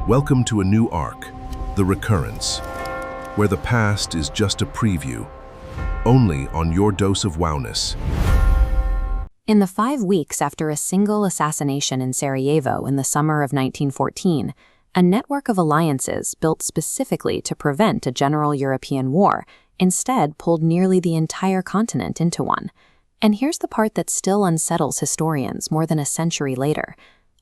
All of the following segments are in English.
Welcome to a new arc, the Recurrence, where the past is just a preview, only on your dose of Wowness. In the 5 weeks after a single assassination in Sarajevo in the summer of 1914, a network of alliances built specifically to prevent a general European war instead pulled nearly the entire continent into one. And here's the part that still unsettles historians more than a century later.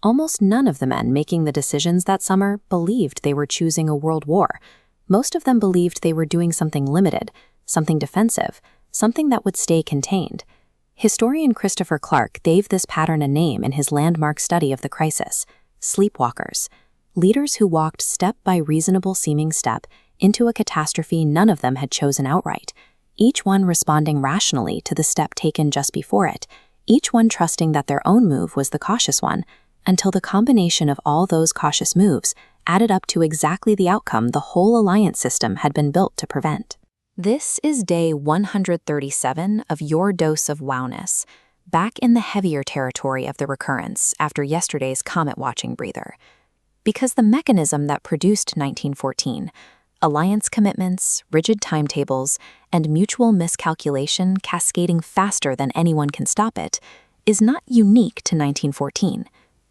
Almost none of the men making the decisions that summer believed they were choosing a world war. Most of them believed they were doing something limited, something defensive, something that would stay contained. Historian Christopher Clark gave this pattern a name in his landmark study of the crisis: Sleepwalkers. Leaders who walked step by reasonable-seeming step into a catastrophe none of them had chosen outright, each one responding rationally to the step taken just before it, each one trusting that their own move was the cautious one, until the combination of all those cautious moves added up to exactly the outcome the whole alliance system had been built to prevent. This is day 137 of your dose of Wowness, back in the heavier territory of the Recurrence after yesterday's comet-watching breather. Because the mechanism that produced 1914, alliance commitments, rigid timetables, and mutual miscalculation cascading faster than anyone can stop it, is not unique to 1914.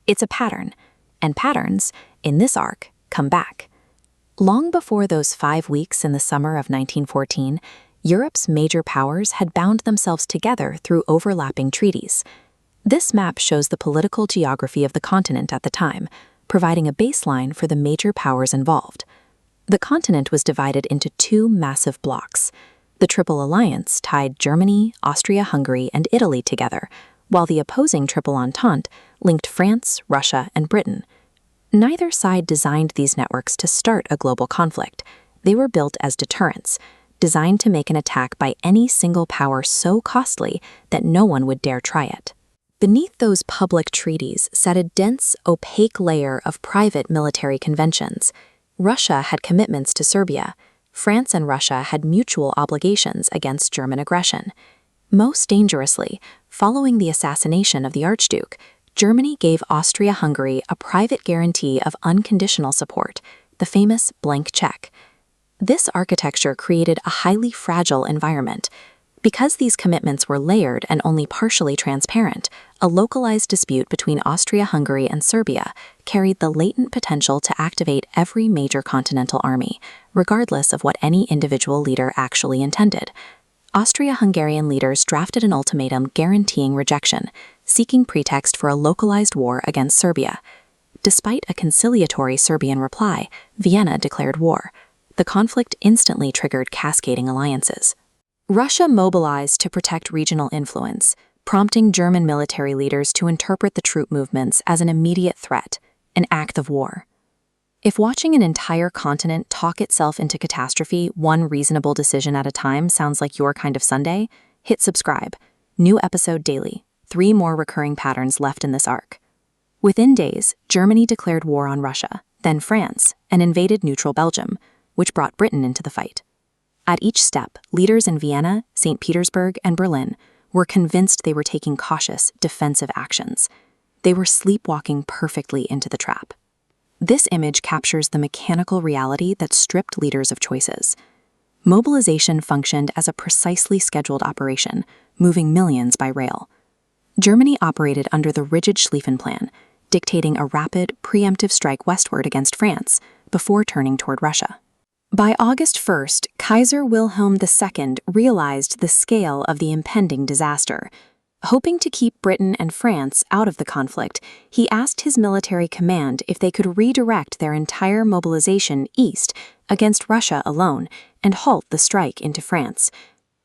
It's a pattern, and patterns, in this arc, come back. Long before those 5 weeks in the summer of 1914, Europe's major powers had bound themselves together through overlapping treaties. This map shows the political geography of the continent at the time, providing a baseline for the major powers involved. The continent was divided into 2 massive blocks. The Triple Alliance tied Germany, Austria-Hungary, and Italy together, while the opposing Triple Entente linked France, Russia, and Britain. Neither side designed these networks to start a global conflict. They were built as deterrents, designed to make an attack by any single power so costly that no one would dare try it. Beneath those public treaties sat a dense, opaque layer of private military conventions. Russia had commitments to Serbia. France and Russia had mutual obligations against German aggression. Most dangerously, following the assassination of the Archduke, Germany gave Austria-Hungary a private guarantee of unconditional support, the famous blank check. This architecture created a highly fragile environment. Because these commitments were layered and only partially transparent, a localized dispute between Austria-Hungary and Serbia carried the latent potential to activate every major continental army, regardless of what any individual leader actually intended. Austria-Hungarian leaders drafted an ultimatum guaranteeing rejection, seeking pretext for a localized war against Serbia. Despite a conciliatory Serbian reply, Vienna declared war. The conflict instantly triggered cascading alliances. Russia mobilized to protect regional influence, prompting German military leaders to interpret the troop movements as an immediate threat, an act of war. If watching an entire continent talk itself into catastrophe one reasonable decision at a time sounds like your kind of Sunday, hit subscribe. New episode daily. 3 more recurring patterns left in this arc. Within days, Germany declared war on Russia, then France, and invaded neutral Belgium, which brought Britain into the fight. At each step, leaders in Vienna, St. Petersburg, and Berlin were convinced they were taking cautious, defensive actions. They were sleepwalking perfectly into the trap. This image captures the mechanical reality that stripped leaders of choices. Mobilization functioned as a precisely scheduled operation, moving millions by rail. Germany operated under the rigid Schlieffen Plan, dictating a rapid, preemptive strike westward against France before turning toward Russia. By August 1st, Kaiser Wilhelm II realized the scale of the impending disaster. Hoping to keep Britain and France out of the conflict, he asked his military command if they could redirect their entire mobilization east against Russia alone and halt the strike into France.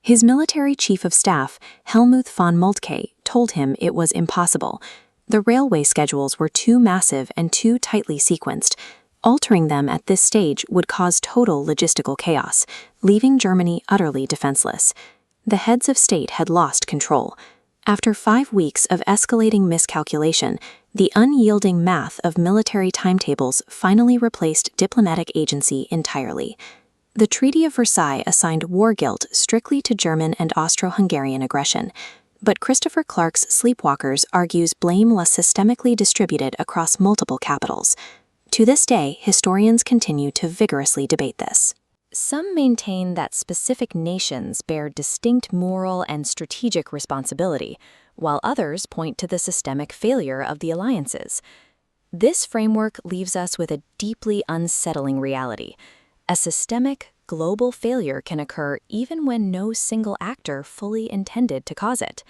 His military chief of staff, Helmuth von Moltke, told him it was impossible. The railway schedules were too massive and too tightly sequenced. Altering them at this stage would cause total logistical chaos, leaving Germany utterly defenseless. The heads of state had lost control. After 5 weeks of escalating miscalculation, the unyielding math of military timetables finally replaced diplomatic agency entirely. The Treaty of Versailles assigned war guilt strictly to German and Austro-Hungarian aggression, but Christopher Clark's Sleepwalkers argues blame was systemically distributed across multiple capitals. To this day, historians continue to vigorously debate this. Some maintain that specific nations bear distinct moral and strategic responsibility, while others point to the systemic failure of the alliances. This framework leaves us with a deeply unsettling reality. A systemic, global failure can occur even when no single actor fully intended to cause it.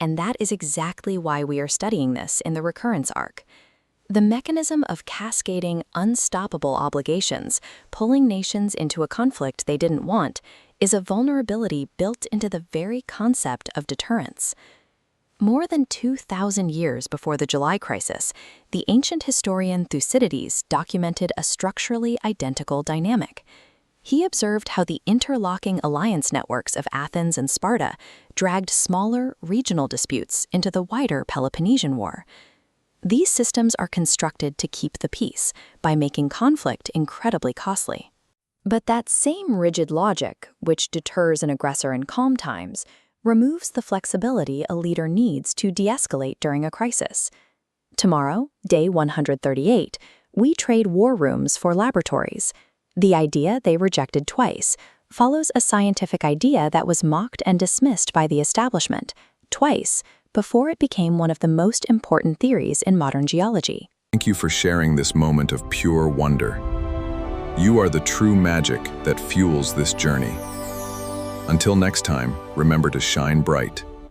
And that is exactly why we are studying this in the Recurrence arc. The mechanism of cascading unstoppable obligations, pulling nations into a conflict they didn't want, is a vulnerability built into the very concept of deterrence. More than 2,000 years before the July crisis, the ancient historian Thucydides documented a structurally identical dynamic. He observed how the interlocking alliance networks of Athens and Sparta dragged smaller, regional disputes into the wider Peloponnesian War. These systems are constructed to keep the peace by making conflict incredibly costly. But that same rigid logic, which deters an aggressor in calm times, removes the flexibility a leader needs to de-escalate during a crisis. Tomorrow, day 138, we trade war rooms for laboratories. The idea they rejected twice follows a scientific idea that was mocked and dismissed by the establishment, twice, before it became one of the most important theories in modern geology. Thank you for sharing this moment of pure wonder. You are the true magic that fuels this journey. Until next time, remember to shine bright.